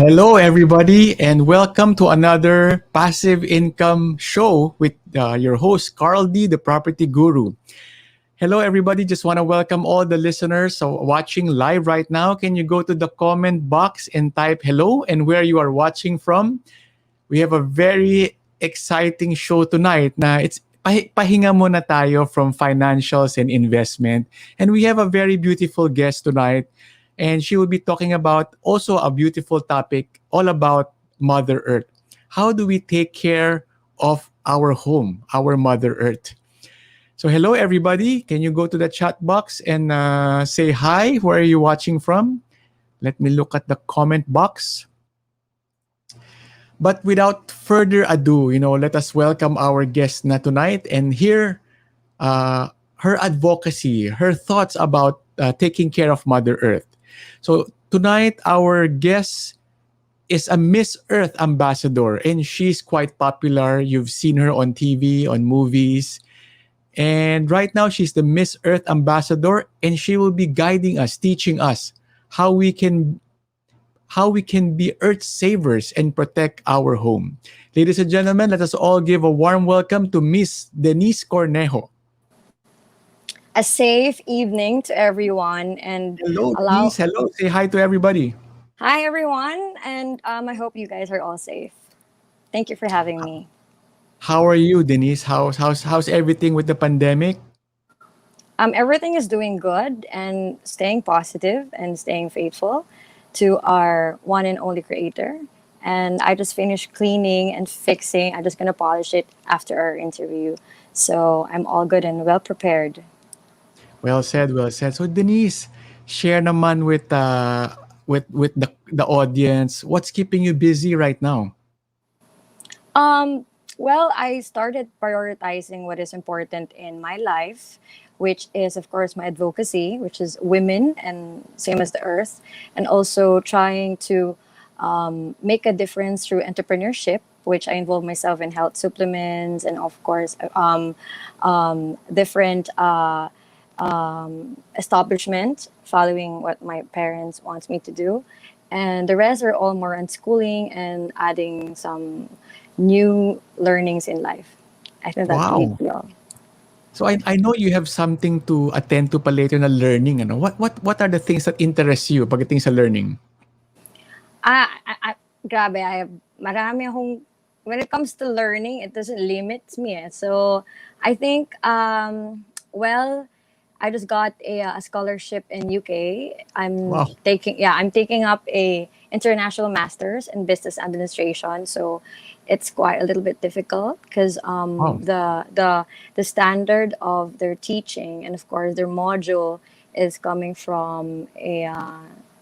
Hello, everybody, and welcome to another passive income show with your host, Carl D, the property guru. Hello, everybody. Just want to welcome all the listeners watching live right now. Can you go to the comment box and type hello and where you are watching from? We have a very exciting show tonight. Na it's pahinga muna tayo from financials and investment. And we have a very beautiful guest tonight. And she will be talking about also a beautiful topic all about Mother Earth. How do we take care of our home, our Mother Earth? So, hello everybody. Can you go to the chat box and say hi? Where are you watching from? Let me look at the comment box. But without further ado, let us welcome our guest na tonight and hear her advocacy, her thoughts about taking care of Mother Earth. So tonight, our guest is a Miss Earth ambassador, and she's quite popular. You've seen her on TV, on movies. And right now, she's the Miss Earth ambassador, and she will be guiding us, teaching us how we can be earth savers and protect our home. Ladies and gentlemen, let us all give a warm welcome to Miss Deniece Cornejo. A safe evening to everyone and Hello, allow Denise. Hello. Say hi to everybody. hi everyone, and I hope you guys are all safe. Thank you for having me. How are you, Denise? How's everything with the pandemic? Everything is doing good and staying positive and staying faithful to our one and only creator. And I just finished cleaning and fixing. I'm just gonna polish it after our interview. So I'm all good and well prepared. Well said, well said. So Denise, share naman with the audience. What's keeping you busy right now? Um, well, I started prioritizing what is important in my life, which is, of course, my advocacy, which is women and same as the earth, and also trying to make a difference through entrepreneurship, which I involve myself in health supplements and, of course, different establishment, following what my parents wants me to do. And the rest are all more on schooling and adding some new learnings in life. I think that may Wow. be all. So I know you have something to attend to pa later na learning. Ano? What are the things that interest you pagdating sa learning? Grabe, I have marami akong, when it comes to learning, it doesn't limit me. So I think, well, I just got a scholarship in UK. Wow. I'm taking up a international masters in business administration. So it's quite a little bit difficult because Wow. the standard of their teaching and of course their module is coming from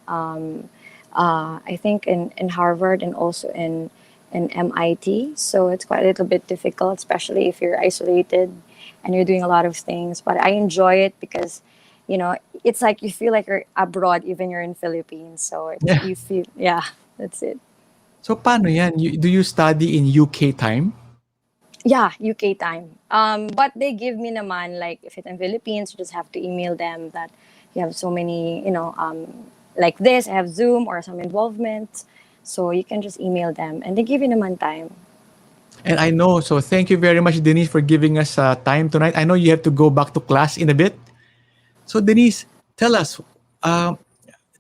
I think in Harvard and also in MIT. So it's quite a little bit difficult, especially if you're isolated and you're doing a lot of things. But I enjoy it because, it's like you feel like you're abroad, even you're in Philippines. So Yeah. you feel, yeah, that's it. So paano yan? Do you study in UK time? Yeah, UK time. But they give me naman, like, if it's in Philippines, you just have to email them that you have so many, like this, I have Zoom or some involvement. So you can just email them and they give you naman time. And I know, so thank you very much, Denise, for giving us time tonight. I know you have to go back to class in a bit. So Denise, tell us, uh,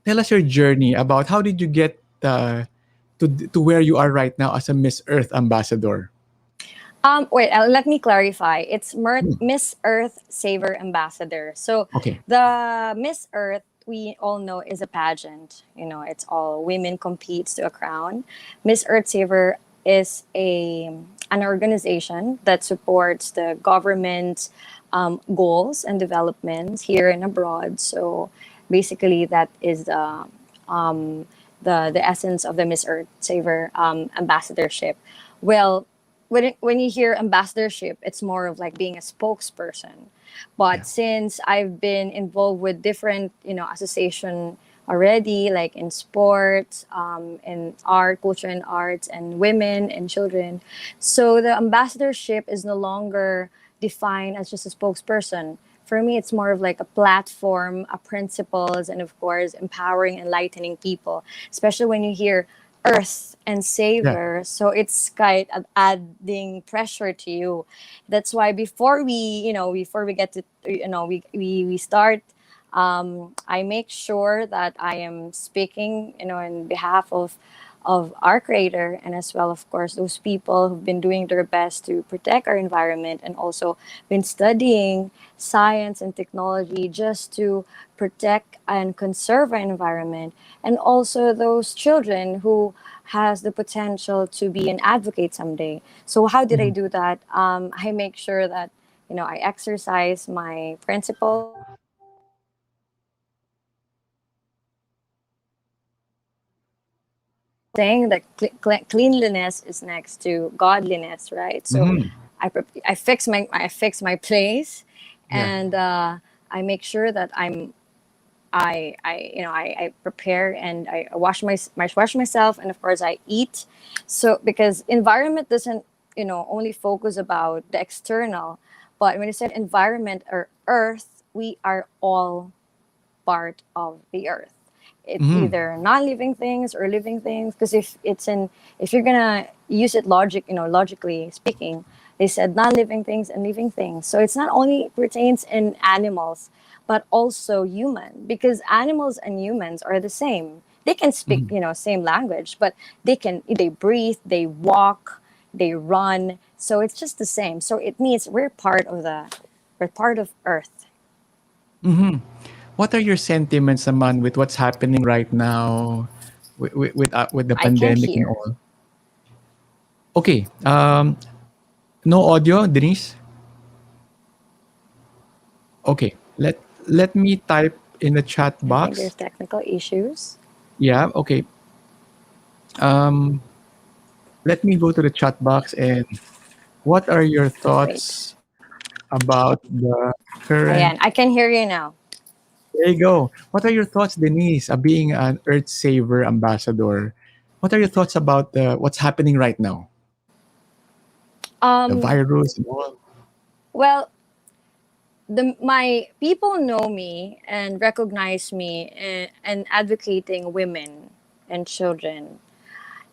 tell us your journey about how did you get to where you are right now as a Miss Earth ambassador. Wait, let me clarify. It's Hmm. Miss Earth Saver Ambassador. So Okay. the Miss Earth, we all know, is a pageant. It's all women competes to a crown. Miss Earth Saver is an organization that supports the government goals and developments here and abroad. So basically, that is um, the essence of the Miss Earth Saver ambassadorship. Well, when you hear ambassadorship, it's more of like being a spokesperson. Yeah. But since I've been involved with different, association already, like in sports, in art, culture and arts, and women and children, so the ambassadorship is no longer defined as just a spokesperson. For me, it's more of like a platform, a principles, and of course, empowering, enlightening people. Especially when you hear earth and Yeah. savor, so it's quite adding pressure to you. That's why before we, before we get to, we start, I make sure that I am speaking, in behalf of our creator, and as well, of course, those people who've been doing their best to protect our environment, and also been studying science and technology just to protect and conserve our environment, and also those children who has the potential to be an advocate someday. So how did I Mhm. do that? I make sure that, I exercise my principles, saying that cleanliness is next to godliness, right? So Mhm. I fix my place, Yeah. and I make sure that I prepare, and I wash myself, and of course I eat. So because environment doesn't, only focus about the external, but when you said environment or earth, we are all part of the earth. It's Mhm. either non-living things or living things. Because if you're gonna use it logically speaking, they said non-living things and living things. So it's not only pertains in animals, but also human. Because animals and humans are the same. They can speak, Mhm. same language, but they breathe, they walk, they run. So it's just the same. So it means we're part of Earth. Mhm. What are your sentiments naman with what's happening right now with the I can't pandemic and hear. all? Okay. No audio, Denise? Okay. Let me type in the chat I think there's box. technical issues. Yeah, okay. Um, Let me go to the chat box and what are your Wait. thoughts about the current. Ayan, I can hear you now. There you go. What are your thoughts, Denise, being an Earth Saver ambassador? What are your thoughts about what's happening right now? The Um, virus and all. well, my people know me and recognize me and advocating women and children.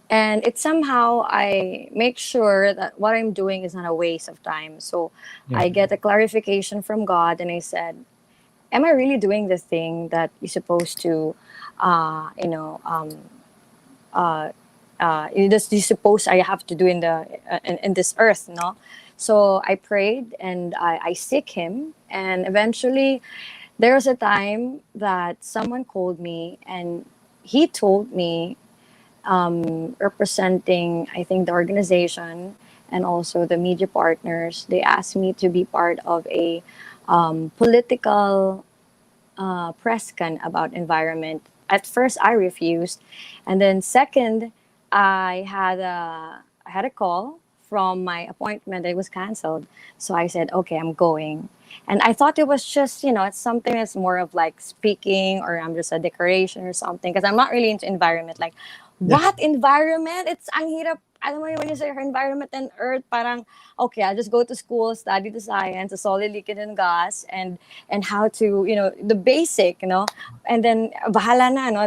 And it's somehow I make sure that what I'm doing is not a waste of time. So Yeah. I get a clarification from God, and I said, am I really doing the thing that you're supposed to, uh, you know, um, you suppose I have to do in this earth, no? So I prayed, and I seek Him, and eventually there was a time that someone called me, and he told me, representing, I think, the organization and also the media partners, they asked me to be part of a political press con about environment. At first, I refused, and then second, I had a call from my appointment that was canceled. So I said, okay, I'm going. And I thought it was just, it's something that's more of like speaking, or I'm just a decoration or something, because I'm not really into environment. Like, Yeah. what environment? It's ang hirap. Alam mo yun, when you say environment and earth, parang, okay, I'll just go to school, study the science, the solid, liquid, and gas, and how to, the basic, and then bahala na, no,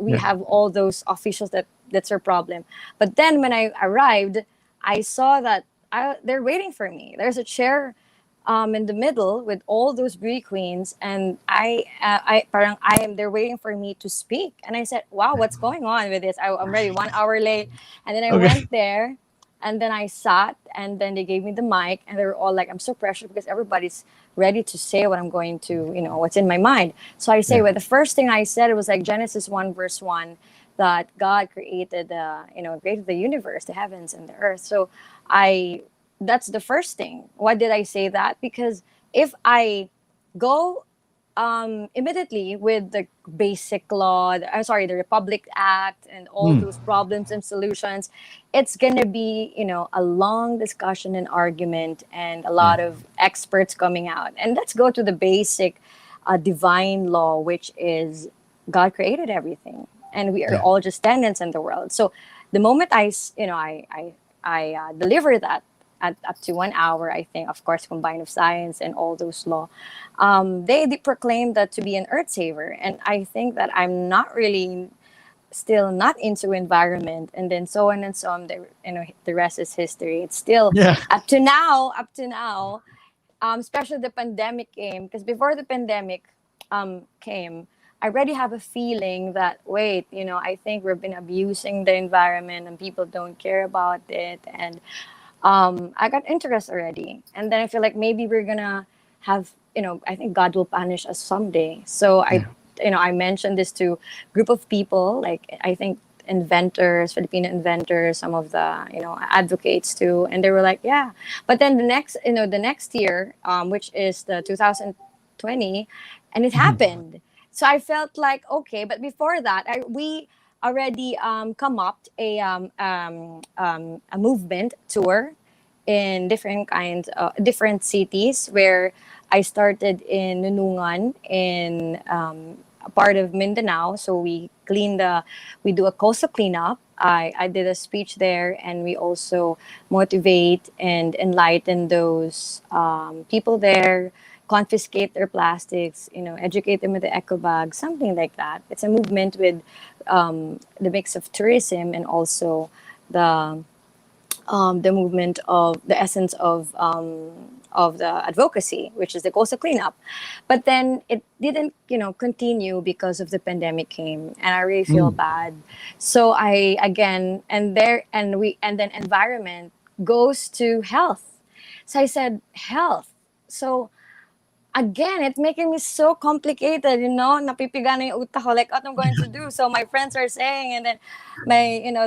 we Yeah. have all those officials that's our problem. But then when I arrived, I saw that they're waiting for me. There's a chair in the middle with all those beauty queens, and they're waiting for me to speak. And I said, wow, what's going on with this? I'm ready 1 hour late. And then I Okay. went there, and then I sat, and then they gave me the mic, and they were all like, I'm so pressured because everybody's ready to say what I'm going to, what's in my mind. So I say, Yeah. well, the first thing I said, it was like Genesis 1 verse 1, that God created the universe, the heavens and the earth. So I that's the first thing. Why did I say that? Because if I go immediately with the basic law, the Republic Act, and all Mm. those problems and solutions, it's gonna be, a long discussion and argument, and a Yeah. lot of experts coming out. And let's go to the basic divine law, which is God created everything, and we are Yeah. all just tenants in the world. So the moment I deliver that at up to 1 hour, I think, of course, combined of science and all those law, they proclaim that to be an earth saver, and I think that I'm not really still not into environment, and then so on and so on. The rest is history. It's still Yeah. up to now, especially the pandemic came, because before the pandemic came, I already have a feeling that, wait, I think we've been abusing the environment and people don't care about it, and I got interest already, and then I feel like maybe we're gonna have, I think God will punish us someday. So Yeah. I mentioned this to group of people, like I think inventors, Filipino inventors, some of the advocates too, and they were like, yeah. But then the next year, which is the 2020, and it Mhm. happened. So I felt like, okay, but before that, we already come up a movement tour in different cities, where I started in Nunungan, in a part of Mindanao. So we do a coastal cleanup. I did a speech there, and we also motivate and enlighten those people there, confiscate their plastics, educate them with the eco bag, something like that. It's a movement with the mix of tourism and also the the movement of the essence of the advocacy, which is the coastal cleanup. But then it didn't, continue because of the pandemic came, and I really feel Mm. bad. So I again, and then environment goes to health. So I said health. So again, it's making me so complicated, napipiga na yung utak ko, like, what I'm going to do. So my friends are saying, and then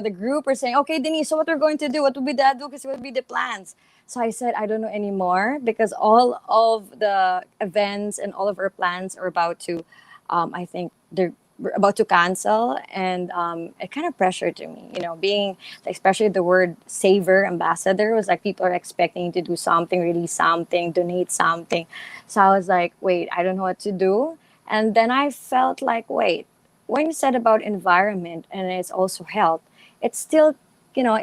the group are saying, okay, Denise, so what we're going to do? What will be the advocacy? What will be the plans? So I said, I don't know anymore, because all of the events and all of our plans are about to, I think they're we're about to cancel, and it kind of pressure to me, being, especially the word Saver Ambassador was like people are expecting to do something, release something, donate something. So I was like, wait, I don't know what to do. And then I felt like, wait, when you said about environment and it's also health, it's still, you know,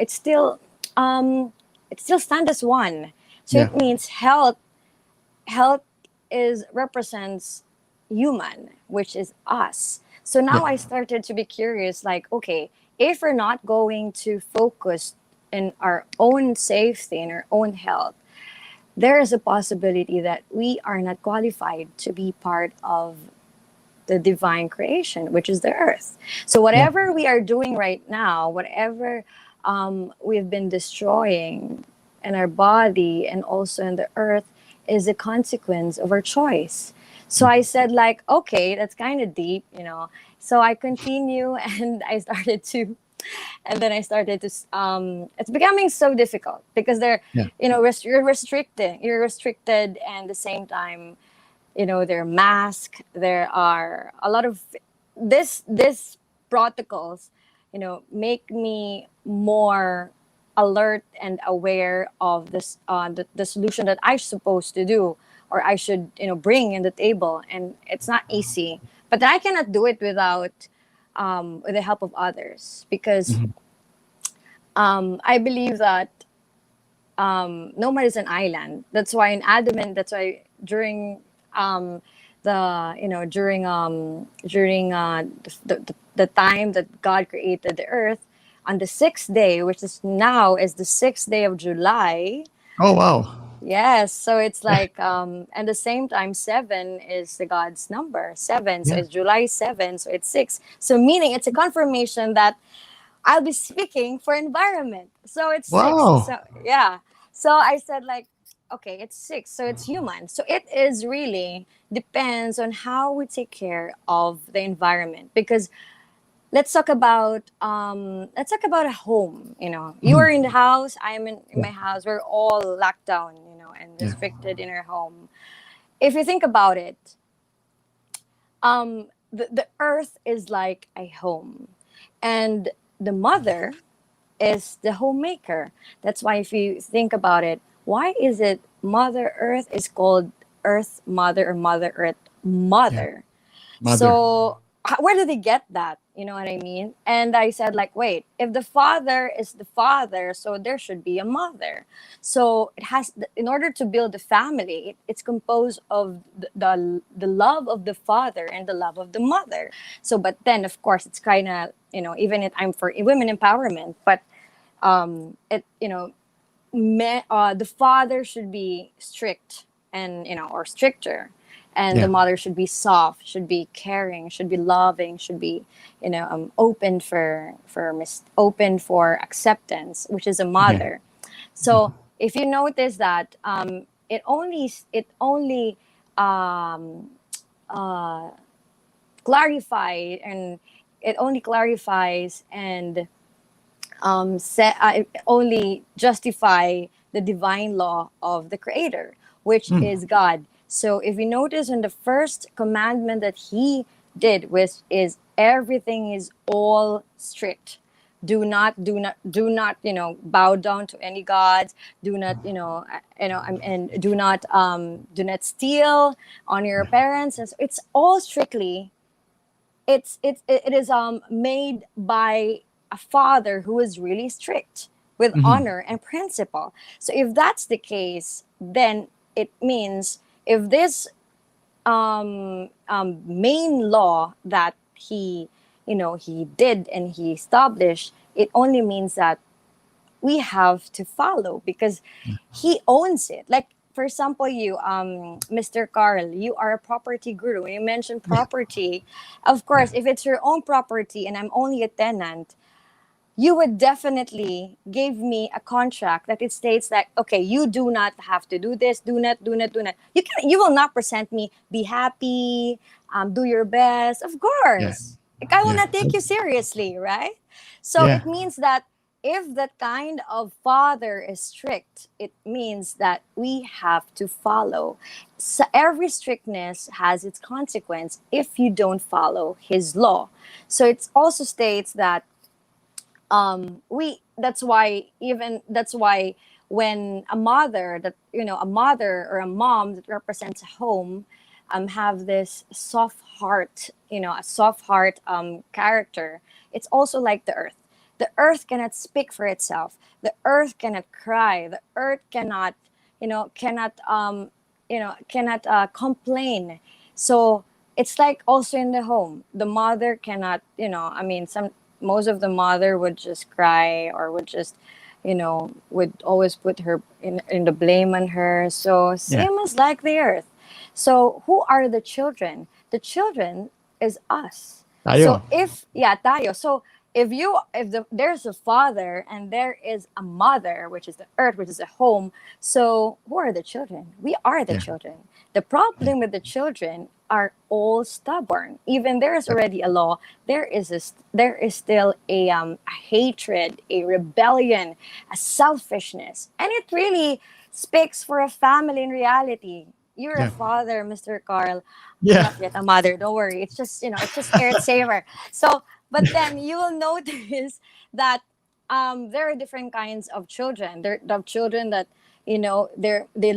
um, it still stands as one. So Yeah. it means health is represents human, which is us. So Yeah. now I started to be curious, like, okay, if we're not going to focus in our own safety and our own health, there is a possibility that we are not qualified to be part of the divine creation, which is the earth. So Yeah. whatever we are doing right now, whatever we've been destroying in our body and also in the earth, is a consequence of our choice. So I said, like, okay, that's kind of deep. So I continue and I started to it's becoming so difficult because Yeah. you're restricted, and at the same time, there are masks, there are a lot of this protocols, make me more alert and aware of this the solution that I'm supposed to do, or I should bring in the table. And it's not easy, but I cannot do it without with the help of others, because Mhm. I believe that no man is an island. That's why in Adamant, that's why during the during the time that God created the earth, on the sixth day, which is now is the sixth day of July. Oh wow. Yes, so it's like and the same time, seven is the God's number. Seven, so Yeah. it's July 7, so it's six. So meaning it's a confirmation that I'll be speaking for environment. So it's six. Wow. So yeah. So I said, like, okay, it's six. So it's human. So it is really depends on how we take care of the environment. Because let's talk about a home. You are Mhm. in the house, I'm in Yeah. my house. We're all locked down, and Yeah. restricted in our home. If you think about it, the earth is like a home, and the mother is the homemaker. That's why if you think about it, why is it Mother Earth is called Earth Mother or Mother Earth Yeah. Mother? Mother. So where did they get that? You know what I mean? And I said, like, wait, if the father is the father, so there should be a mother. So it has, in order to build a family, it's composed of the love of the father and the love of the mother. So, but then of course it's kind of, even if I'm for women empowerment, but it, the father should be strict, and or stricter, and the Yeah. mother should be soft, should be caring, should be loving, should be open open for acceptance, which is a Yeah. mother. So if you notice that, it only um, uh, clarify and it only clarifies and only justify the divine law of the creator, which Mm. is God. So if you notice in the first commandment that he did, which is everything is all strict. Do not bow down to any gods. Do not and do not steal, honor your parents. And so it's all strictly, it is made by a father who is really strict with Mhm. honor and principle. So if that's the case, then it means, if this main law that he did and he established, it only means that we have to follow, because he owns it. Like, for example, you, Mr. Carl, you are a property guru. When you mentioned Yeah. property, of Yeah. course, if it's your own property and I'm only a tenant, you would definitely give me a contract that it states that, okay, you do not have to do this, do not. You will not present me, be happy, do your best. Of Yeah. course, like, I will Yeah. not take you seriously, right? So Yeah. it means that if that kind of father is strict, it means that we have to follow. So every strictness has its consequence if you don't follow his law. So it also states that we that's why when a mother or a mom that represents a home have this soft heart, a soft heart character. It's also like the earth cannot speak for itself. The earth cannot cry. The earth cannot complain. So it's like also in the home, the mother cannot, I mean, some most of the mother would just cry, or would just, would always put her in the blame on her. So Yeah. same as like the earth. So who are the children? The children is us. So Tayo. if, yeah, tayo. So there's a father and there is a mother, which is the earth, which is a home. So who are the children? We are the Yeah. children. The Yeah. problem with the children are all stubborn. Even there is Yep. already a law, there is still a hatred, a rebellion, a selfishness, and it really speaks for a family in reality. You're a Yeah. father, Mr. Carl. I'm Yeah. not yet a mother. Don't worry. It's just Earth Saver. So, but then you will notice that there are different kinds of children. There are children that they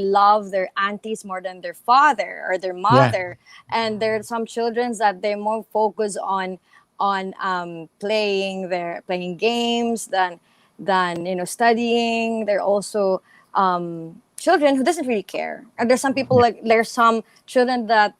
love their aunties more than their father or their Yeah. mother, and there are some children that they more focus on playing games than studying. They're also children who doesn't really care. And there's some people, Yeah. like, there's some children that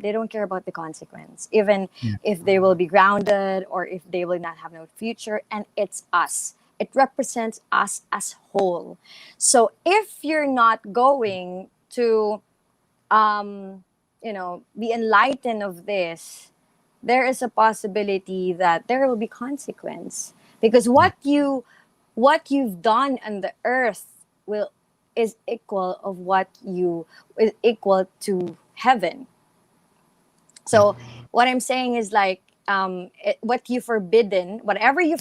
they don't care about the consequence, even Yeah. if they will be grounded or if they will not have no future. And it's us. It represents us as whole. So if you're not going to be enlightened of this, there is a possibility that there will be consequence, because Yeah. what you've done on the earth will is equal of what you is equal to heaven. Yeah. So what I'm saying is, like, what you forbidden, whatever you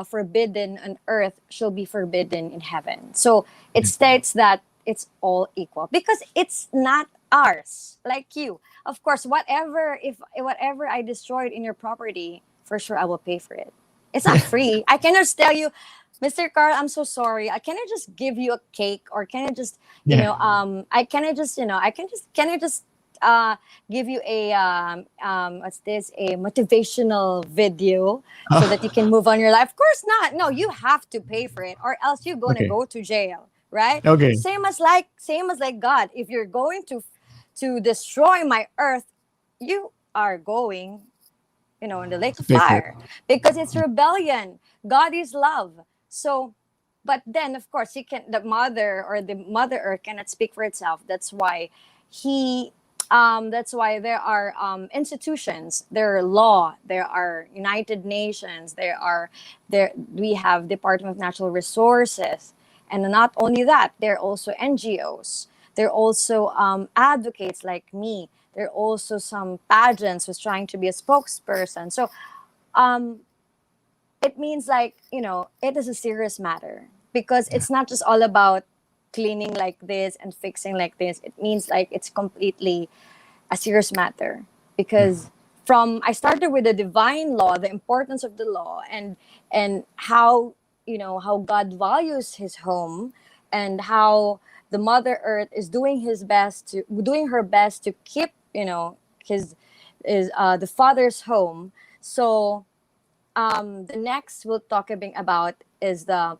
forbidden on earth shall be forbidden in heaven. So it Yeah. states that it's all equal because it's not ours. Like you, of course, whatever I destroyed in your property, for sure I will pay for it. It's not Yeah. free. I cannot just tell you, Mr. Carl, I'm so sorry. Can I just give you a cake, or can I just, Yeah. I can I just, can I just give you a what's this, a motivational video so that you can move on your life. Of course not. No, you have to pay for it, or else you're gonna Okay. go to jail, right? Okay. Same as like God. If you're going to destroy my earth, you are going, in the lake To of pay for it. fire, because it's rebellion. God is love. So, but then of course the mother earth cannot speak for itself. He that's why there are institutions, there are law, there are United Nations, there we have Department of Natural Resources, and not only that, there are also NGOs, there are also advocates like me, there are also some pageants who's trying to be a spokesperson. So um, it means, like, it is a serious matter, because Yeah. it's not just all about cleaning like this and fixing like this. It means like it's completely a serious matter, Yeah. because from I started with the divine law, the importance of the law, and how, how God values his home, and how the mother earth is doing her best to keep, his is the father's home. So the next we'll talk about is the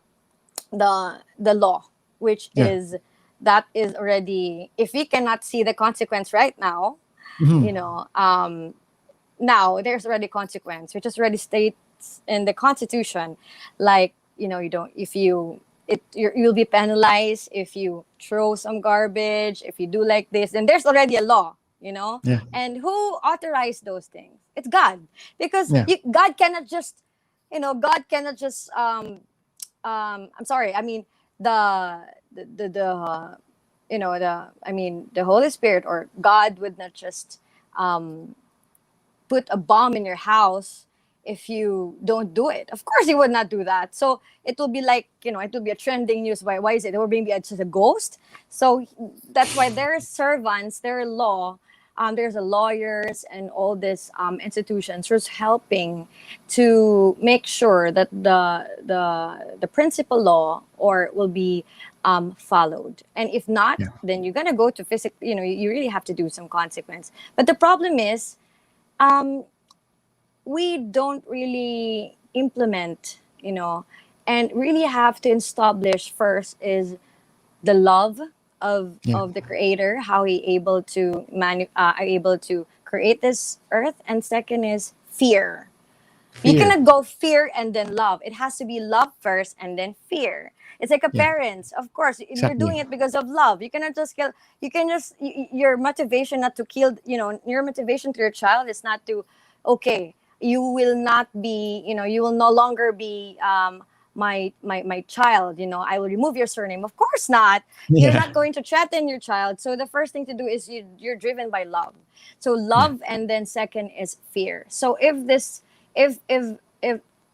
law, which Yeah. is that is already, if we cannot see the consequence right now, Mhm. you know um now there's already consequence, which is already states in the constitution. Like, you don't if you it you'll be penalized if you throw some garbage, if you do like this, then there's already a law. Yeah. And who authorized those things? It's God. Because Yeah. God cannot just I'm sorry, I mean, the the the Holy Spirit or God would not just um put a bomb in your house if you don't do it. Of course, he would not do that. So it will be like, it will be a trending news. Why is it? Or maybe it's just a ghost. So that's why there are servants, there are law, there's a lawyers and all these institutions who's helping to make sure that the principal law or will be followed. And if not, Yeah. then you're gonna go to physical. You really have to do some consequence. But the problem is, um, we don't really implement, and really have to establish first is the love Yeah. of the creator, how he able to create this earth, and second is fear. You Fear. cannot go fear and then love. It has to be love first and then fear. It's like a Yeah. parents. Of course, you're Exactly. doing it because of love. You cannot just kill. You can just your motivation not to kill. Your motivation to your child is not to. Okay, you will not be. You will no longer be my child. I will remove your surname. Of course not. You're Yeah. not going to threaten your child. So the first thing to do is you're driven by love. So Yeah. love, and then second is fear. So if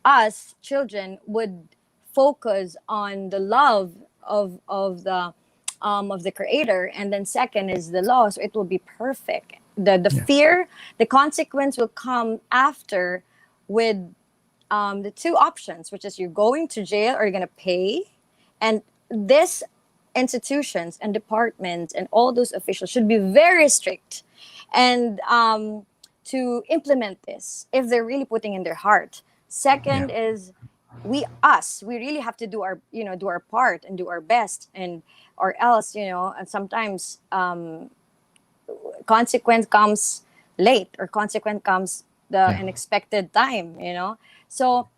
us children would focus on the love of the creator, and then second is the law, so it will be perfect. The Yeah. fear, the consequence will come after, with the two options, which is you're going to jail or you're going to pay. And this institutions and departments and all those officials should be very strict, and to implement this if they're really putting in their heart. Yeah. Second is we really have to do our part and do our best, and or else, and sometimes consequence comes late, or consequence comes the Yeah. unexpected time. So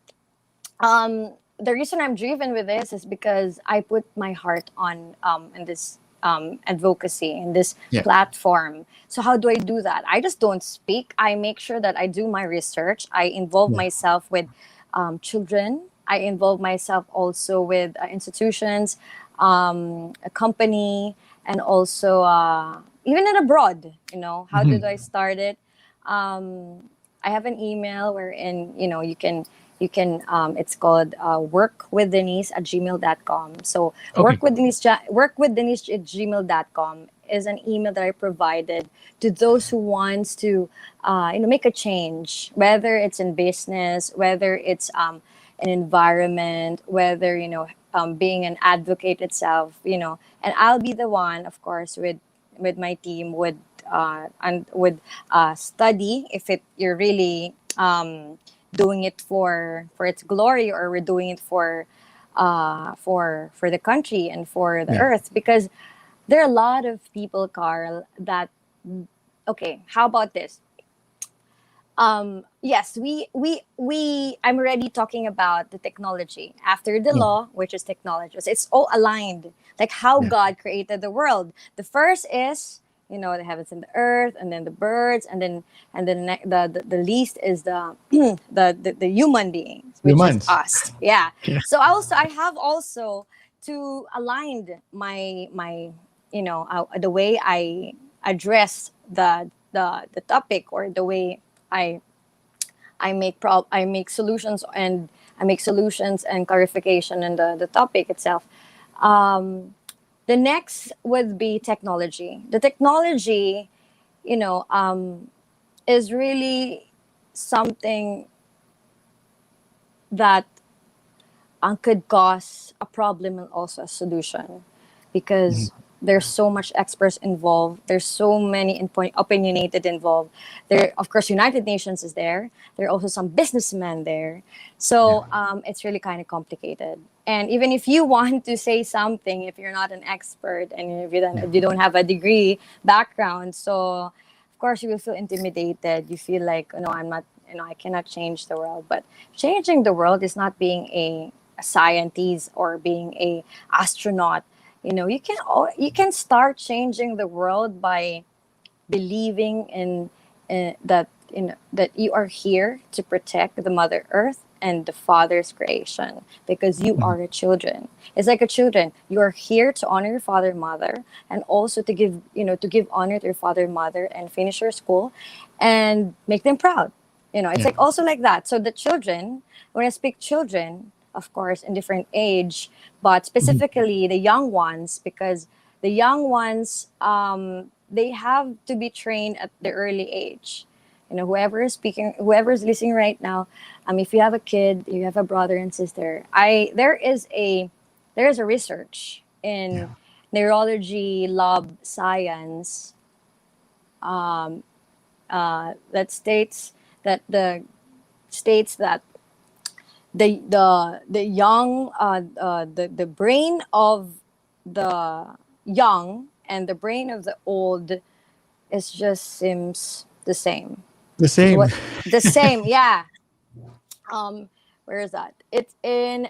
the reason I'm driven with this is because I put my heart on in this advocacy in this Yeah. platform. So how do I do that? I just don't speak. I make sure that I do my research. I involve Yeah. myself with children. I involve myself also with institutions, a company, and also even in abroad. How did Mhm. I start it? I have an email wherein you can it's called workwithdeniece@gmail.com. So Okay. workwithdeniece at gmail.com is an email that I provided to those who wants to make a change, whether it's in business, whether it's an environment, whether being an advocate itself. And I'll be the one, of course, with my team, would study if you're really doing it for its glory, or we're doing it for the country and for the Yeah. earth. Because there are a lot of people, Carl, that okay, how about this? Yes, we I'm already talking about the technology after the Yeah. law, which is technology. So it's all aligned, like how Yeah. God created the world. The first is, the heavens and the earth, and then the birds, and then the least is the human beings, which is Humans. us. Yeah. Yeah. So I have also to align my the way I address the topic, or the way I I make solutions, and clarification in the topic itself. Um, the next would be technology. The technology, you know, um, is really something that could cause a problem and also a solution, Mhm. because there's so much experts involved, there's so many opinionated involved. There, of course, United Nations is there, there are also some businessmen there. Yeah. So it's really kind of complicated. And even if you want to say something, if you're not an expert, and Yeah. if you don't have a degree background, so of course you will feel intimidated. You feel like, I'm not, I cannot change the world. But changing the world is not being a scientist or being a astronaut. You can start changing the world by believing that you are here to protect the Mother Earth and the Father's creation, because you Mhm. are a children. It's like a children. You are here to honor your father and mother, and also to give honor to your father and mother, and finish your school and make them proud. It's Yeah. like also like that. So the children, when I speak children, of course, in different age, but Mhm. specifically the young ones, because the young ones, they have to be trained at the early age. Whoever is speaking, whoever is listening right now, if you have a kid, you have a brother and sister, there is a research Yeah. in neurology lab science, that states that the young the brain of the young and the brain of the old is just seems the same. The So same. what the same, yeah. um where is that? It's in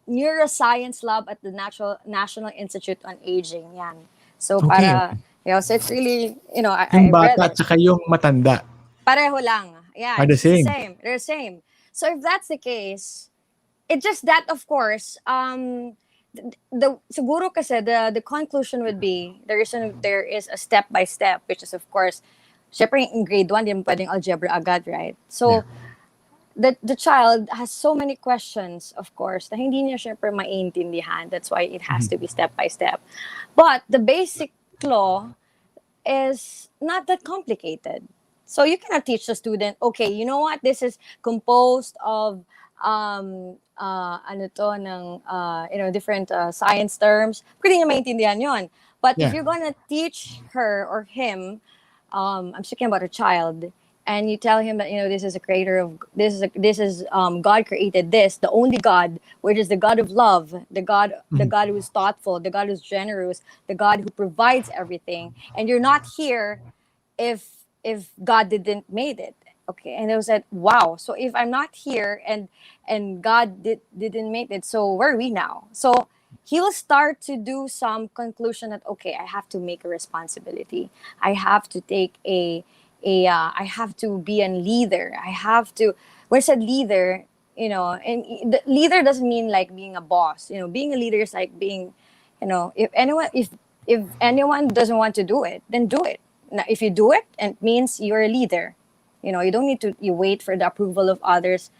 neuroscience lab at the National Institute on Aging, yan. So Okay. para, so it's really, Yung I read bata at it. saka yung matanda Pareho lang. Yeah, are the it's the same. same. They're the same. So if that's the case, it just that, of course, the siguro kasi the conclusion would be there is a step by step, which is, of course, syempre in grade 1 di mo pwedeng algebra agad, right? Yeah. So the child has so many questions, of course, na hindi niya syempre maiintindihan. That's why it has to Mhm. be step by step. But the basic law is not that complicated. So you cannot teach the student, okay, you know what, this is composed of ano to ng different science terms. Pwede niya maintindihan yon. But if Yeah. you're gonna teach her or him, I'm speaking about a child, and you tell him that this is a creator of this is God created this, the only God, which is the God of love, the Mhm. God who is thoughtful, the God who's generous, the God who provides everything, and you're not here if God didn't made it. Okay, and it was like, wow. So if I'm not here, and God didn't make it, so where are we now? So he'll start to do some conclusion that, okay, I have to make a responsibility. I have to take I have to be a leader. I have to. When I said leader, and the leader doesn't mean like being a boss. Being a leader is like being, if anyone doesn't want to do it, then do it. Now, if you do it, it means you're a leader. You don't need to you wait for the approval of others,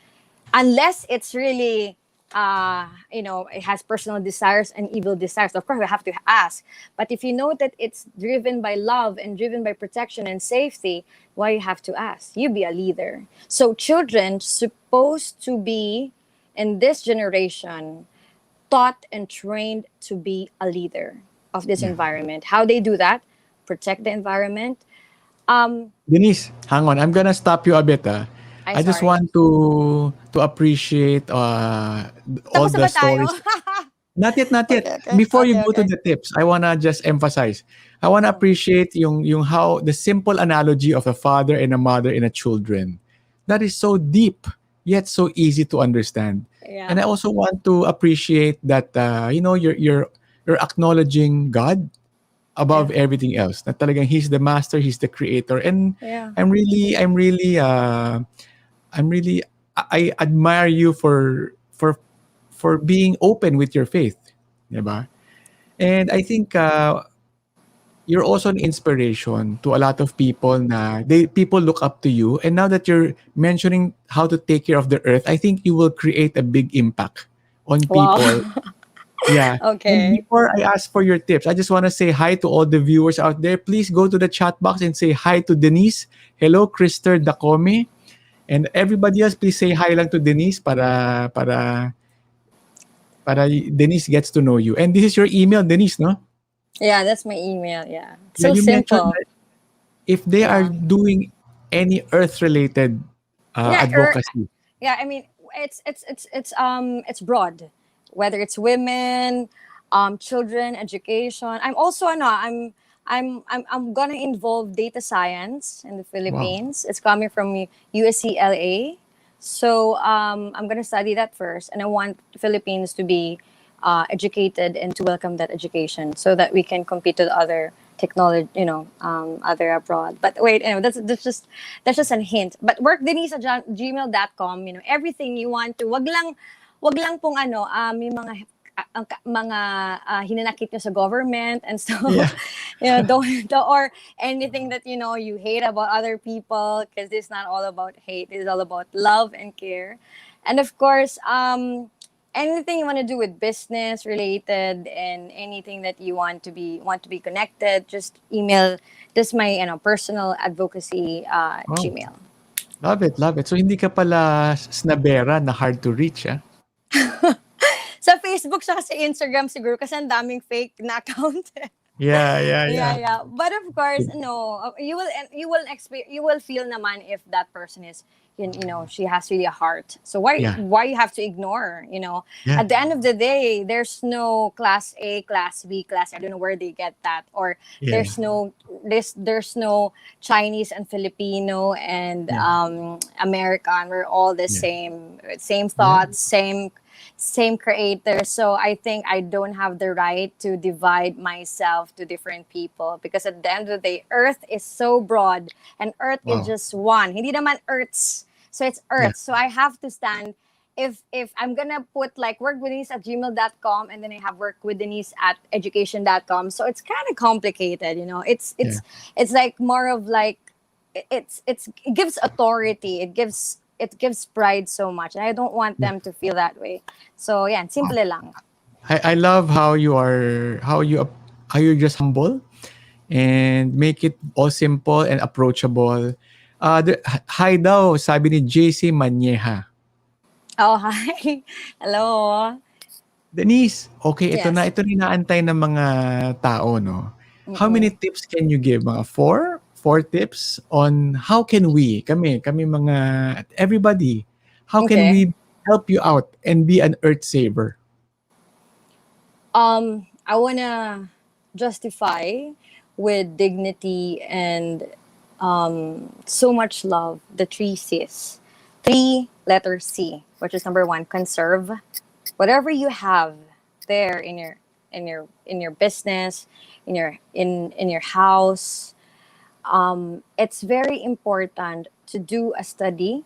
unless it's really it has personal desires and evil desires. Of course, we have to ask. But if you know that it's driven by love and driven by protection and safety, why you have to ask? You be a leader. So children supposed to be, in this generation, taught and trained to be a leader of this Yeah. environment. How they do that? Protect the environment, Denise, hang on. I'm gonna stop you a bit. I'm I just sorry. want to appreciate all Tapos na the ba tayo? stories. Not yet, not yet. Okay, okay. Before you Okay, go to okay. the tips, I wanna just emphasize. I wanna Mm. appreciate yung how the simple analogy of a father and a mother and a children. That is so deep yet so easy to understand. And Yeah. I also want to appreciate that you're acknowledging God above Yeah. everything else. That talagang he's the master, he's the creator. And Yeah. I'm really I admire you for being open with your faith, 'di ba? And I think you're also an inspiration to a lot of people na people look up to you. And now that you're mentioning how to take care of the earth, I think you will create a big impact on Wow. people. Yeah. And Okay. before I ask for your tips, I just want to say hi to all the viewers out there. Please go to the chat box and say hi to Denise. Hello, Krister Dacome. And everybody else, please say hi lang to Denise para Denise gets to know you. And this is your email, Denise, no? Yeah, that's my email. Yeah. It's Yeah, so you mentioned simple. that if they are Yeah. doing any earth-related Yeah, advocacy. yeah, I mean, it's broad, whether it's women, children, education. I'm also I'm gonna involve data science in the Wow. Philippines. It's coming from USCLA, so I'm gonna study that first, and I want the Philippines to be educated and to welcome that education so that we can compete with other technology, other abroad. But wait, anyway, that's just a hint. But work Denise at gmail.com, everything you want to. Wag lang pong yung mga hinanakit nyo sa government and stuff. Yeah. Don't or anything that you hate about other people, because this is not all about hate. It's all about love and care. And of course, anything you want to do with business related and anything that you want to be connected, just email this my personal advocacy Wow. Gmail. Love it, love it. So hindi ka pala snabera na hard to reach, ah? Sa Facebook sa Instagram siguro kasi ang daming fake na account. Yeah, yeah, Yeah, yeah. yeah. But of course, no, you will feel naman if that person is, she has really a heart. So why Yeah, why you have to ignore, yeah, At the end of the day, there's no class A, class B, class, I don't know where they get that, or yeah, there's no Chinese and Filipino and yeah, American. We're all the yeah, same yeah, thoughts, same creator. So I think I don't have the right to divide myself to different people, because at the end of the day, Earth is so broad and Earth is wow, just one. Hindi naman Earths. So it's yeah, Earth. So I have to stand. If I'm gonna put like workwithdenise@gmail.com, and then I have workwithdenise@education.com, so it's kind of complicated. It's yeah, it's it's like more of like it gives authority. It gives pride so much, and I don't want yeah. them to feel that way. So yeah, simple lang. I love how you are how you're just humble and make it all simple and approachable. Hi daw, sabi ni JC Manyeha. Oh, hi. Hello. Denise, okay, Yes. ito na inaantay ng mga tao, no? How many Mm-mm. tips can you give? Mga four? Four tips on how can we, kami mga, everybody, how can Okay. we help you out and be an earth saver? I wanna justify with dignity and so much love the three C's. Three letter C, which is number one, conserve. Whatever you have there in your business, in your house, it's very important to do a study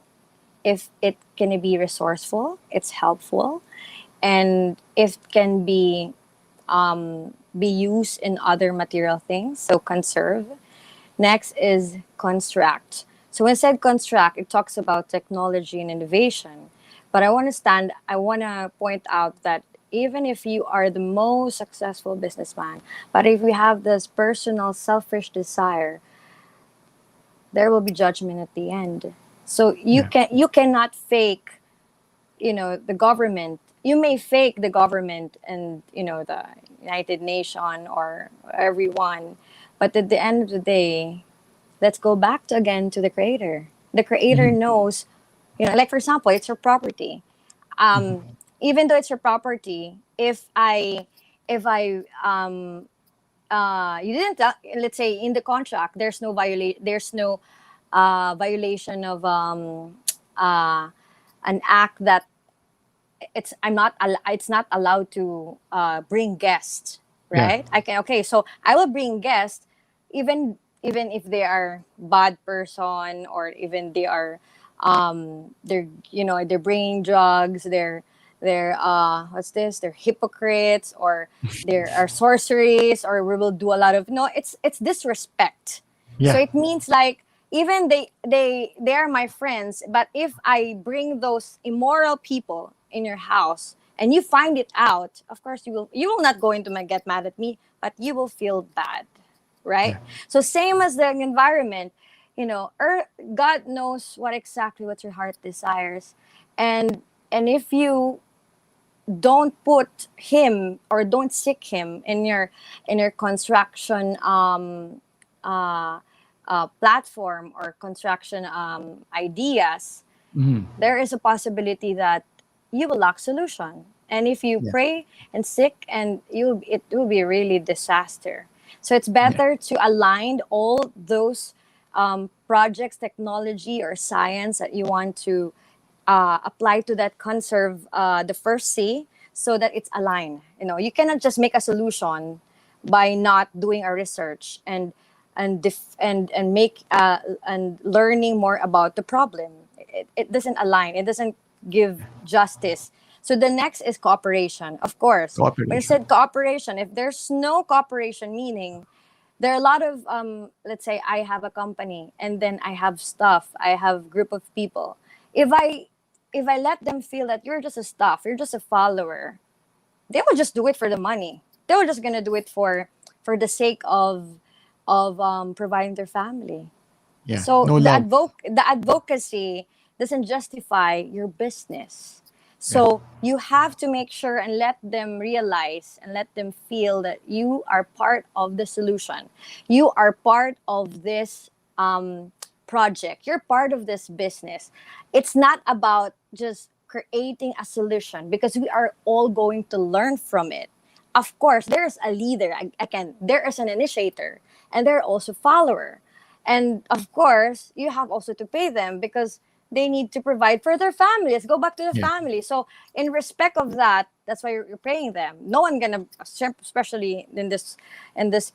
if it can be resourceful, it's helpful, and if it can be used in other material things. So conserve. Next is construct. So when I said construct, it talks about technology and innovation. But I want to point out that even if you are the most successful businessman, but if you have this personal selfish desire, there will be judgment at the end. So you Yeah, can you cannot fake, the government. You may fake the government and the United Nation or everyone, but at the end of the day, let's go back to again to the creator. The creator Mhm. knows, like for example, it's your property. Mhm. Even though it's your property, if I you didn't let's say in the contract there's no violation of uh, an act that it's not allowed to bring guests, Yeah. right? I can Okay, so I will bring guests, even if they are bad person, or even they are they're bringing drugs, they're what's this, they're hypocrites, or there are sorceries, or we will do a lot of, no, it's disrespect. So Yeah. it means like, even they are my friends, but if I bring those immoral people in your house and you find it out, of course you will not go into my get mad at me, but you will feel bad, right? Yeah. So same as the environment, God knows what your heart desires, and if you don't put him, or don't seek him in your construction uh, platform, or construction ideas, Mhm. there is a possibility that you will lack solution. And if you Yeah. pray and seek, and it will be really disaster. So it's Yeah. better to align all those projects, technology, or science that you want to apply to that, conserve the first C, so that it's aligned. You cannot just make a solution by not doing a research, and make and learning more about the problem. It doesn't align. It doesn't give justice. So the next is cooperation. Of course, when you Cooperation. said cooperation, if there's no cooperation, meaning there are a lot of let's say I have a company, and then I have staff, I have group of people. If I let them feel that you're just a staff, you're just a follower, they will just do it for the money. They were just gonna do it for the sake of providing their family. Yeah. So No love. the advocacy doesn't justify your business. Yeah. So you have to make sure and let them realize and let them feel that you are part of the solution. You are part of this project. You're part of this business. It's not about just creating a solution, because we are all going to learn from it. Of course, there's a leader. Again, there is an initiator, and there are also follower, and of course, you have also to pay them, because they need to provide for their family. Let's go back to the Yeah. family. So, in respect of that, that's why you're paying them. No one gonna, especially in this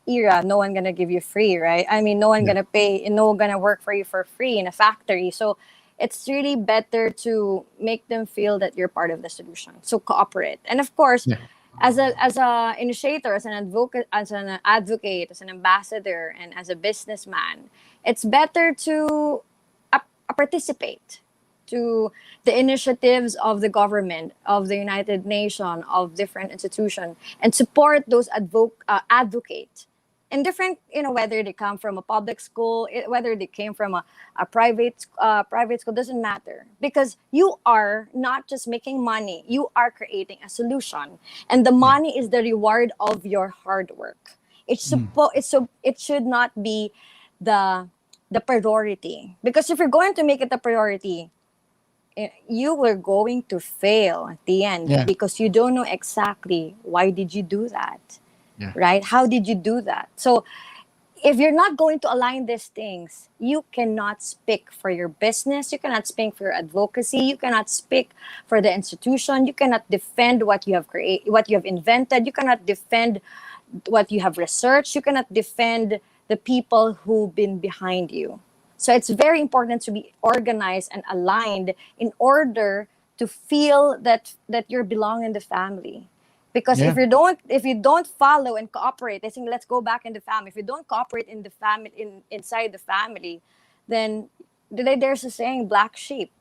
era, no one gonna give you free, right? I mean, no one Yeah. gonna pay, no one gonna work for you for free in a factory. So, it's really better to make them feel that you're part of the solution. So cooperate, and of course, Yeah. as a initiator, as an advocate, as an ambassador, and as a businessman, it's better to participate to the initiatives of the government, of the United Nations, of different institutions, and support those advocates. And different, whether they come from a public school, whether they came from a private school, doesn't matter, because you are not just making money, you are creating a solution, and the Yeah. money is the reward of your hard work. Mm. It should not be the the priority, because if you're going to make it a priority, you were going to fail at the end, Yeah. because you don't know exactly why did you do that, Yeah. right? How did you do that? So if you're not going to align these things, you cannot speak for your business, you cannot speak for your advocacy, you cannot speak for the institution, you cannot defend what you have created, what you have invented, you cannot defend what you have researched, you cannot defend the people who've been behind you. So it's very important to be organized and aligned in order to feel that you belong in the family. Because Yeah. if you don't follow and cooperate, I think let's go back in the family. If you don't cooperate in the family, inside the family, then there's a saying, black sheep,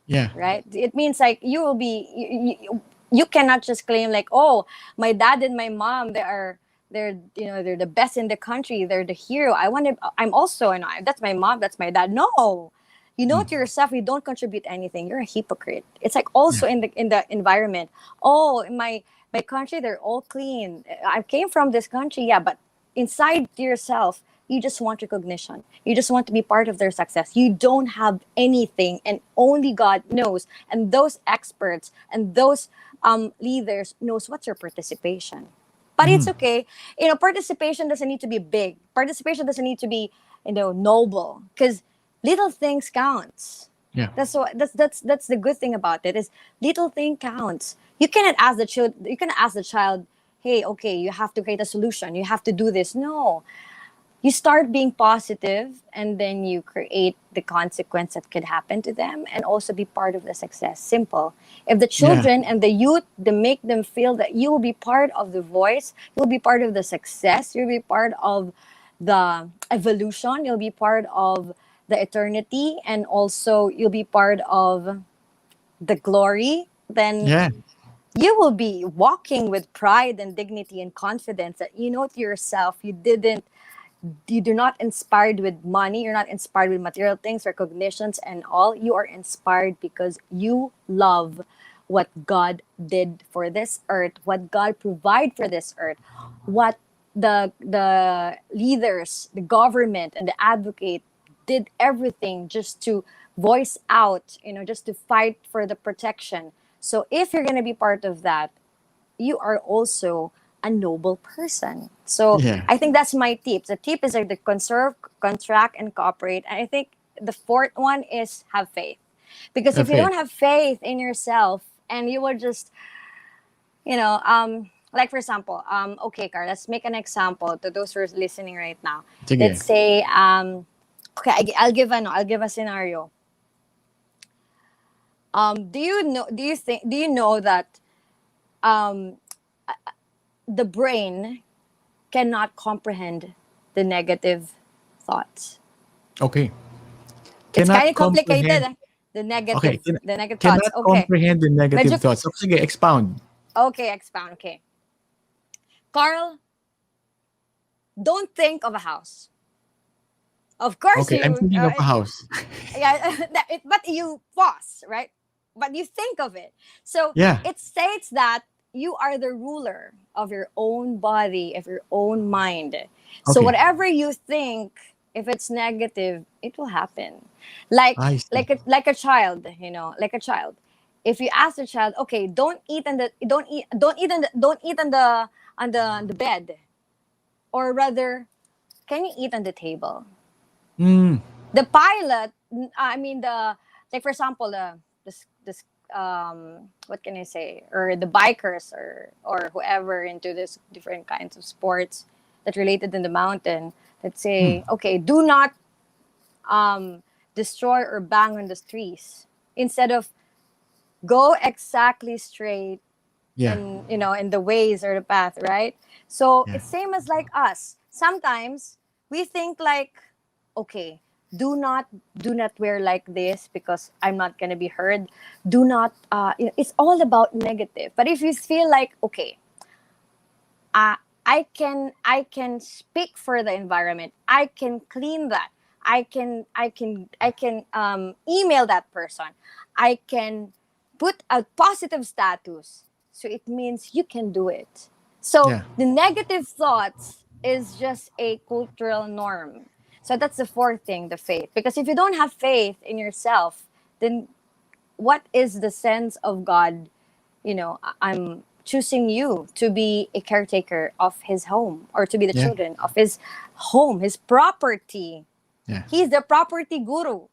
Yeah. right? It means like you will be you cannot just claim like, oh, my dad and my mom, they're the best in the country, they're the hero. I'm also, and that's my mom, that's my dad. No, Mm. to yourself, you don't contribute anything, you're a hypocrite. It's like also Yeah. in the environment. Oh, in my country, they're all clean. I came from this country, yeah, but inside yourself, You just want recognition. You just want to be part of their success. You don't have anything, and only God knows. And those experts and those leaders knows what's your participation. But it's Mhm. okay. Participation doesn't need to be big. Participation doesn't need to be, noble. Because little things counts. Yeah. That's the good thing about it is little thing counts. You cannot ask the child. You can ask the child, "Hey, okay, you have to create a solution. You have to do this." No, you start being positive, and then you create the consequence that could happen to them, and also be part of the success. Simple. If the Yeah. children and the youth, they make them feel that you will be part of the voice, you'll be part of the success, you'll be part of the evolution, you'll be part of the eternity, and also you'll be part of the glory, then Yeah. you will be walking with pride and dignity and confidence that you know to yourself you do not inspired with money, you're not inspired with material things, recognitions and all. You are inspired because you love what God did for this earth, what God provide for this earth, what the leaders, the government and the advocate did everything just to voice out, just to fight for the protection. So if you're going to be part of that, you are also a noble person. So Yeah. I think that's my tips. The tip is like the conserve, contract, and cooperate. And I think the fourth one is have faith. Because if you Okay. don't have faith in yourself and you will just, like for example, okay, Carl, let's make an example to those who are listening right now. Let's Sige. say, okay, I'll give a scenario. Do you know that um, the brain cannot comprehend the negative thoughts. Okay. It's Cannot kind of complicated. comprehend. Eh? The Okay. negative, the negative thoughts. Cannot Okay. comprehend the negative Medyo, thoughts. So, sige, expound. okay, expound. Okay. Carl, don't think of a house. Of course Okay. I'm you, thinking of a house. yeah, but you pause, right? But you think of it. So Yeah. it states that you are the ruler of your own body, of your own mind. So Okay. whatever you think, if it's negative, it will happen. Like I see. like a child, like a child. If you ask the child, okay, don't eat on the bed, or rather, can you eat on the table? Mm. The pilot, I mean the like for example this what can I say, or the bikers or whoever into this different kinds of sports that related in the mountain, let's Hmm. say, okay, do not destroy or bang on the trees, instead of go exactly straight Yeah. in the ways or the path, right? So Yeah. it's same as like us. Sometimes we think like, okay, do not wear like this because I'm not gonna be heard. Do not it's all about negative. But if you feel like, okay, uh, I can speak for the environment. I can clean that. I can email that person. I can put a positive status. So it means you can do it. So Yeah. the negative thoughts is just a cultural norm. So that's the fourth thing, the faith. Because if you don't have faith in yourself, then what is the sense of God, I'm choosing you to be a caretaker of his home, or to be the Yeah. children of his home, his property. Yeah. He's the property guru,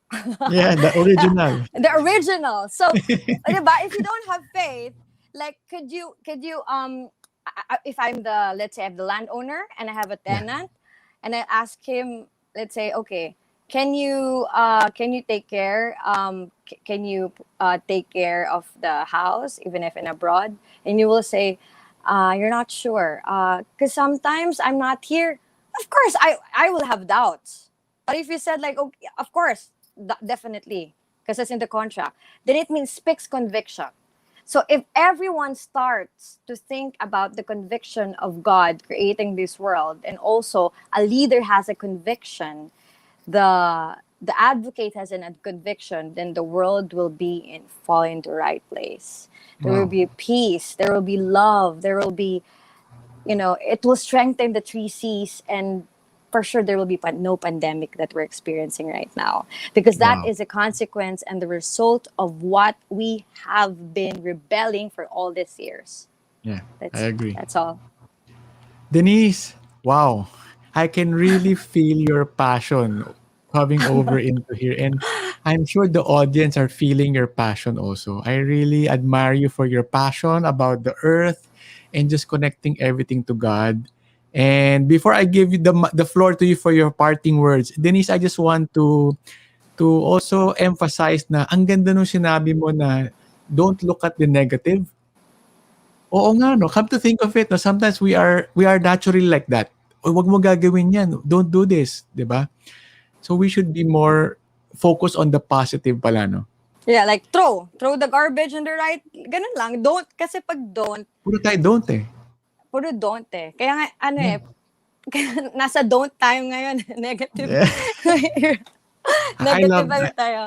Yeah. The original. the original. So, diba, if you don't have faith, like, if I'm the, let's say, I'm the landowner and I have a Yeah. tenant, and I ask him, let's say, okay, can you take care, can you take care of the house even if in abroad? And you will say, you're not sure, because sometimes I'm not here. Of course, I will have doubts. But if you said like, okay, of course, definitely, because it's in the contract, then it means speaks conviction. So if everyone starts to think about the conviction of God creating this world, and also a leader has a conviction, the advocate has a conviction, then the world will be in fall into right place. There will Wow. be peace, there will be love, there will be, it will strengthen the three C's, and for sure there will be no pandemic that we're experiencing right now, because that Wow. is a consequence and the result of what we have been rebelling for all these years. Yeah, I That's agree. that's all. Denise, wow. I can really feel your passion coming over into here. And I'm sure the audience are feeling your passion also. I really admire you for your passion about the earth and just connecting everything to God. And before I give you the floor to you for your parting words, Denise, I just want to also emphasize na ang ganda nung sinabi mo na don't look at the negative. Oo nga 'no, come to think of it 'no, sometimes we are naturally like that. "Uy, wag mo gagawin 'yan, don't do this," 'di ba? So we should be more focused on the positive pala 'no? Yeah, like throw the garbage in the right. Ganun lang. Don't, kasi pag don't, Puro tayo don't, eh. puro don't eh. Kaya nga, ano Yeah. eh, nasa don't time ngayon. Negative. Yeah. I Negative love ano that. tayo.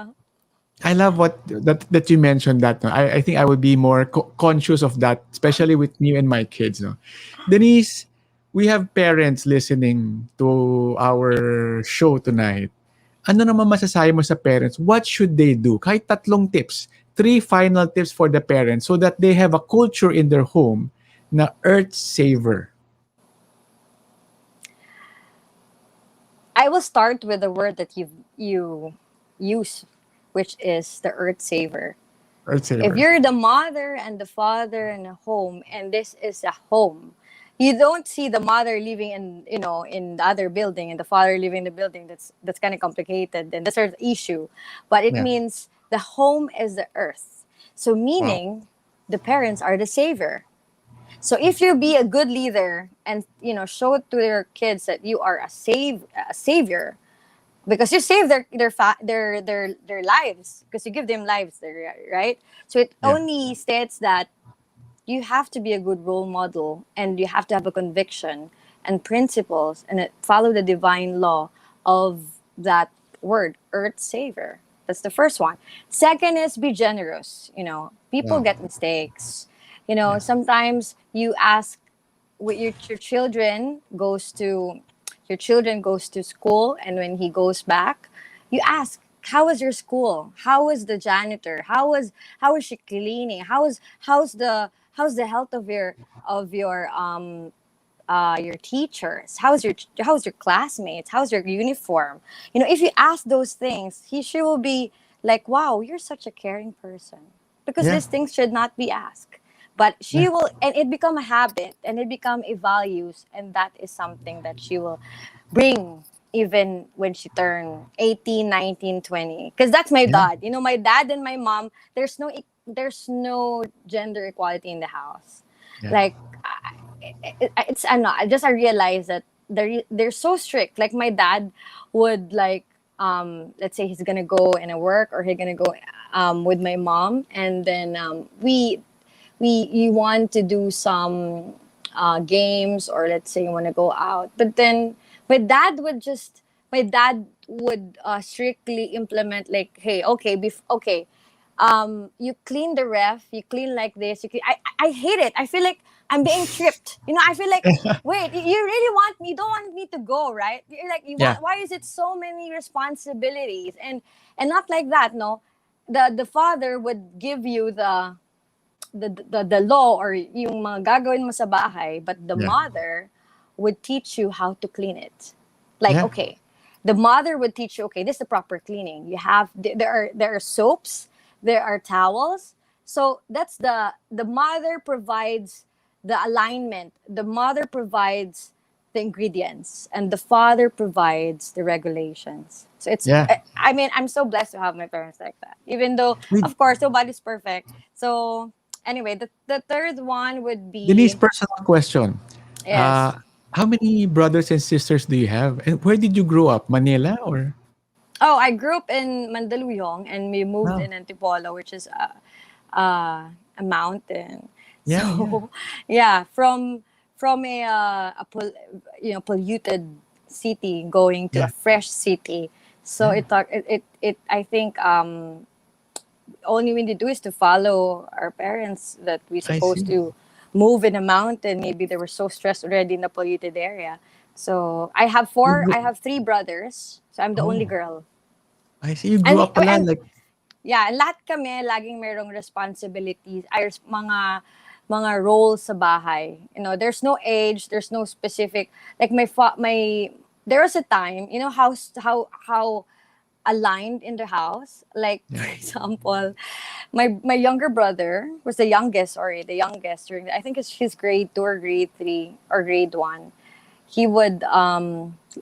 I love what that you mentioned that 'no. I think I would be more conscious of that, especially with me and my kids 'no. Denise, we have parents listening to our show tonight. Ano naman masasabi mo sa parents? What should they do? Kahit tatlong tips, three final tips for the parents so that they have a culture in their home na earth saver. I will start with the word that you use, which is the earth saver. Earth If saver. you're the mother and the father in a home, and this is a home, you don't see the mother living in, in the other building and the father living in the building. That's kind of complicated, and that's an issue. But it Yeah. means the home is the earth. So Wow. meaning the parents are the savior. So if you be a good leader and show to your kids that you are a savior, because you save their lives, because you give them lives there, right? So it Yeah. only states that you have to be a good role model, and you have to have a conviction and principles, and follow the divine law of that word, earth saver. That's the first one. Second is be generous. People Wow. get mistakes. Yes. Sometimes you ask, with your children goes to school, and when he goes back, you ask, how was your school? How was the janitor? How was she cleaning? How's the health of your teachers? How's your classmates? How's your uniform? If you ask those things, she will be like, wow, you're such a caring person, because Yeah. these things should not be asked. But Yeah. she will, and it become a habit, and it become a values, and that is something that she will bring even when she turn 18, 19, 20. Because that's my Yeah. dad. My dad and my mom, there's no gender equality in the house. Yeah. Like, I realized that they're so strict. Like, my dad would, like, let's say he's gonna go in a work, or he's gonna go with my mom, and then we you want to do some games, or let's say you want to go out, but then my dad would strictly implement, like, hey, okay, okay, you clean the ref, you clean like this, I hate it. I feel like I'm being tripped. I feel like, wait, you really want me, you don't want me to go, right? You're like, you Yeah. want, why is it so many responsibilities? And not like that, no. The father would give you the law, or yung mga gagawin mo sa bahay, but the Yeah. mother would teach you how to clean it. Like, Yeah. okay, the mother would teach you, okay, this is the proper cleaning. You have, there are soaps, there are towels. So that's the mother provides the alignment. The mother provides the ingredients, and the father provides the regulations. So it's, Yeah. I mean, I'm so blessed to have my parents like that, even though, With of course, nobody's perfect. So anyway, the third one would Denise, be, personal question. Uh, yes. how many brothers and sisters do you have? And where did you grow up? Manila or? Oh, I grew up in Mandaluyong, and we moved No. in Antipolo, which is a mountain. Yeah. Yeah. So yeah, from polluted city going to Yeah. a fresh city. So Yeah. it I think only we need to do is to follow our parents, that we I supposed see. to move in a mountain. Maybe they were so stressed already in the polluted area. So I have I have three brothers. So I'm the only Oh, girl. I see you grew And up pala and like yeah, lahat kami laging merong responsibilities, ay mga roles sa bahay. You know, there's no age, there's no specific like my there was a time, you know how aligned in the house. Like yeah. for example, my younger brother was the youngest, during I think it's his grade 2 or grade 3 or grade 1. He would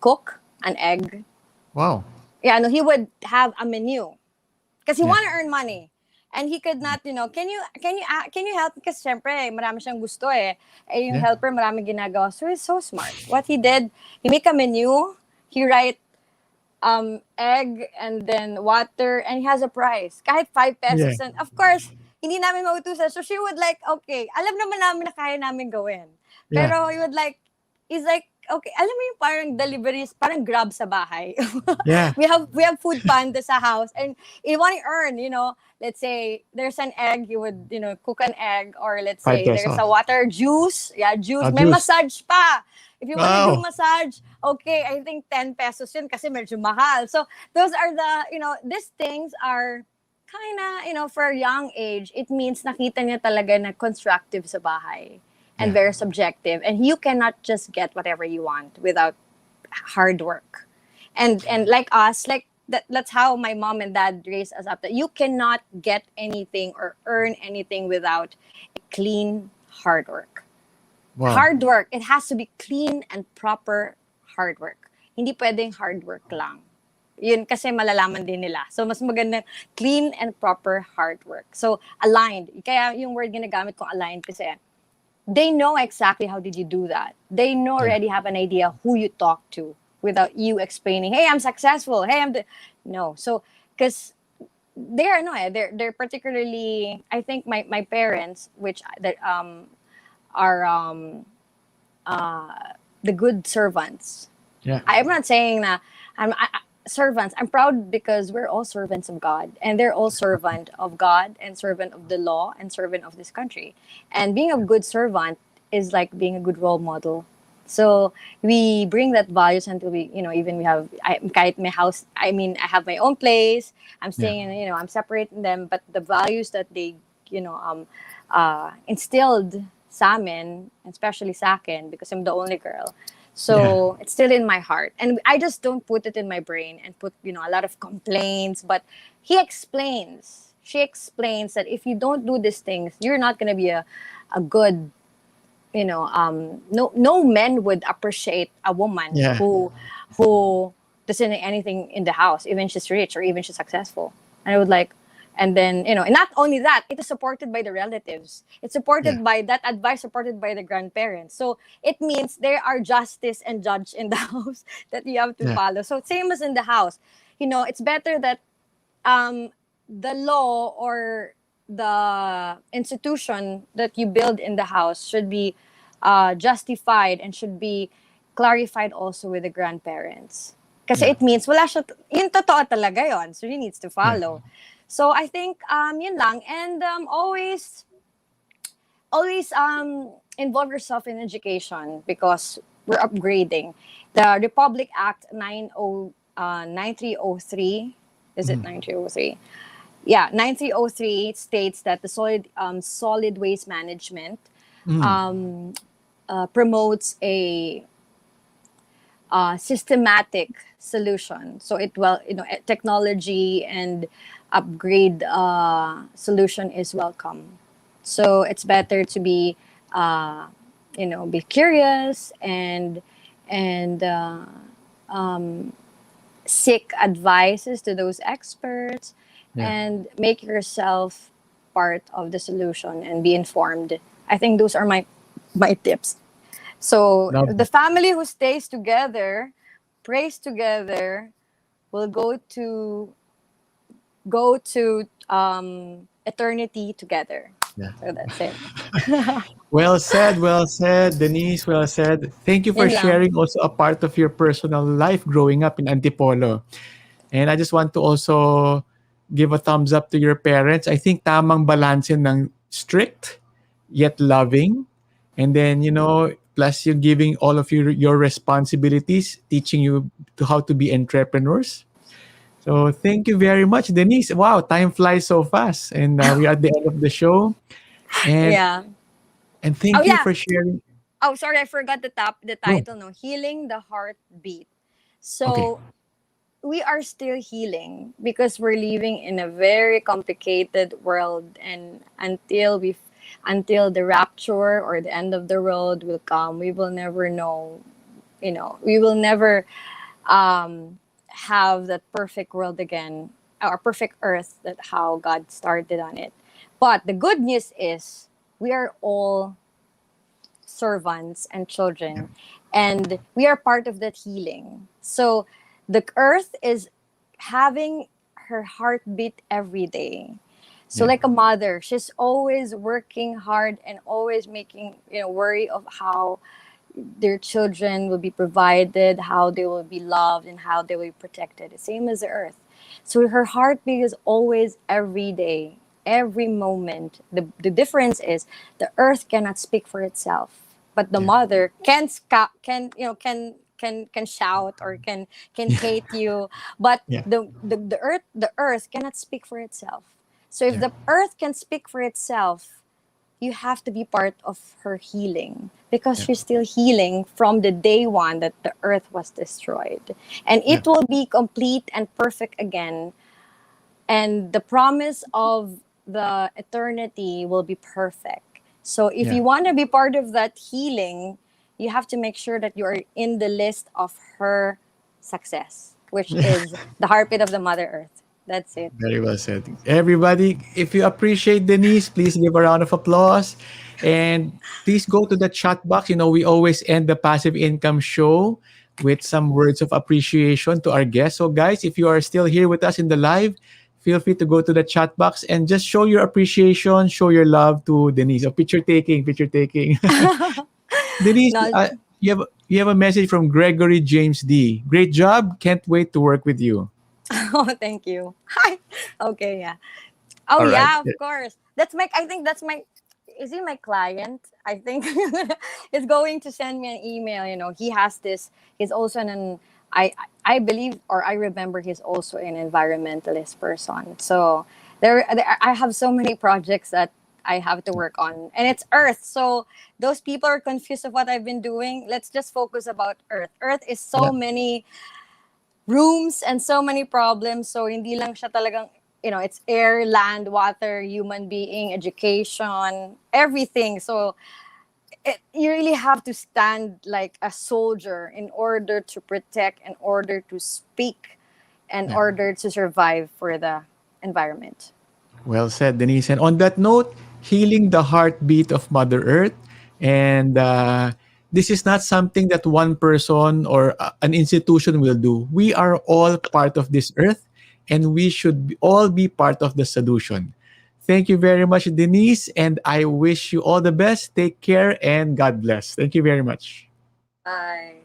cook an egg. Wow. Yeah, no, he would have a menu because he Yeah. want to earn money. And he could not, can you help? Because syempre, marami siyang gusto eh. Eh, yung Yeah. helper, marami ginagawa. So he's so smart. What he did, he make a menu, he write egg and then water, and he has a price. Kahit 5 Yeah. pesos. And of course, hindi namin mautusan. So she would like, okay, alam naman namin na kaya namin gawin. Yeah. Pero he's like, okay, alam mo yung parang deliveries, parang grab sa bahay. Yeah. we have food panda sa house, and you want to earn, let's say there's an egg, you would, cook an egg, or let's Five say there's a pesos. water juice, yeah, juice, may Juice. massage pa. If you want to do Wow. massage, okay, I think 10 pesos yun kasi medyo mahal. So those are these things are kind of, for a young age, it means nakita niya talaga na constructive sa bahay and Yeah. very subjective. And you cannot just get whatever you want without hard work. And like us, that's how my mom and dad raised us up. That you cannot get anything or earn anything without clean hard work. Wow. Hard work. It has to be clean and proper hard work. Hindi pwedeng hard work lang. Yun kasi malalaman din nila. So, mas maganda clean and proper hard work. So, aligned. Kaya yung word ginagamit ko aligned kasi they know exactly how did you do that. They know Yeah. already have an idea who you talk to without you explaining, hey, I'm successful. Hey, No. So, because they're particularly, I think my parents, which that are the good servants. Yeah. I'm not saying that servants. I'm proud because we're all servants of God, and they're all servant of God and servant of the law and servant of this country. And being a good servant is like being a good role model. So we bring that values until even we have kahit may house. I mean, I have my own place. I'm Yeah. staying in, I'm separating them, but the values that they instilled sa amin, especially sa akin, because I'm the only girl. So it's still in my heart. And I just don't put it in my brain and put, a lot of complaints. But she explains that if you don't do these things, you're not going to be a good, no men would appreciate a woman Yeah. who doesn't do anything in the house, even she's rich or even she's successful. And I would like, and then, and not only that, it is supported by the relatives. It's Yeah. supported by that advice, supported by the grandparents. So it means there are justice and judge in the house that you have to Yeah. follow. So same as in the house, it's better that the law or the institution that you build in the house should be justified and should be clarified also with the grandparents. Kasi Yeah. it means wala siya, yung totoo talaga yon. So he needs to Yeah. follow. So I think yun lang, and always involve yourself in education because we're upgrading. The Republic Act 9303, is it 9303? Yeah, 9303 states that the solid waste management promotes a systematic solution. So technology and upgrade solution is welcome. So it's better to be be curious and seek advices to those experts Yeah. and make yourself part of the solution and be informed. I think those are my tips. So Love the it. family who stays together, prays together, will go to eternity together. Yeah. So that's it. Well said, well said, Denise, well said. Thank you for Yun lang. sharing also a part of your personal life growing up in Antipolo. And I just want to also give a thumbs up to your parents. I think tamang balance yun ng strict yet loving And then, plus you giving all of your responsibilities, teaching you to how to be entrepreneurs. So thank you very much, Denise. Wow, time flies so fast, and we are at the end of the show. And Yeah. and Oh thank you yeah. for sharing. Oh, sorry, I forgot the No, title. No, healing the heartbeat. okay, So we are still healing because we're living in a very complicated world, and until the rapture or the end of the world will come, we will never know. We will never um, have that perfect world again, or perfect earth that how God started on it. But the good news is we are all servants and children, and we are part of that healing. So the earth is having her heartbeat every day. So yeah, like a mother, she's always working hard and always making worry of how their children will be provided, how they will be loved, and how they will be protected. The same as the earth. So her heartbeat is always every day, every moment. The difference is the earth cannot speak for itself, but the yeah, mother can shout or can hate you, but yeah, the earth cannot speak for itself. So if yeah, the earth can speak for itself, you have to be part of her healing because yeah, she's still healing from the day one that the earth was destroyed. And yeah, it will be complete and perfect again. And the promise of the eternity will be perfect. So if yeah. you want to be part of that healing, you have to make sure that you are in the list of her success, which is the heartbeat of the Mother Earth. That's it. Very well said. Everybody, if you appreciate Denise, please give a round of applause. And please go to the chat box. We always end the passive income show with some words of appreciation to our guests. So, guys, if you are still here with us in the live, feel free to go to the chat box and just show your appreciation, show your love to Denise. Oh, picture taking, picture taking. Denise, No, you have a message from Gregory James D. Great job. Can't wait to work with you. oh, thank you. Hi. Okay, yeah. Oh All right. yeah, of course. I think that's my is he my client? I think he's going to send me an email, He has this he's also I believe or I remember he's also an environmentalist person. So I have so many projects that I have to work on, and it's earth. So those people are confused of what I've been doing. Let's just focus about earth. Earth is Yeah. so many rooms and so many problems. So hindi lang siya talagang, it's air, land, water, human being, education, everything. So you really have to stand like a soldier in order to protect, in order to speak, in Yeah. order to survive for the environment. Well said, Denise. And on that note, healing the heartbeat of Mother Earth. And this is not something that one person or an institution will do. We are all part of this earth, and we should all be part of the solution. Thank you very much, Denise. And I wish you all the best. Take care and God bless. Thank you very much. Bye.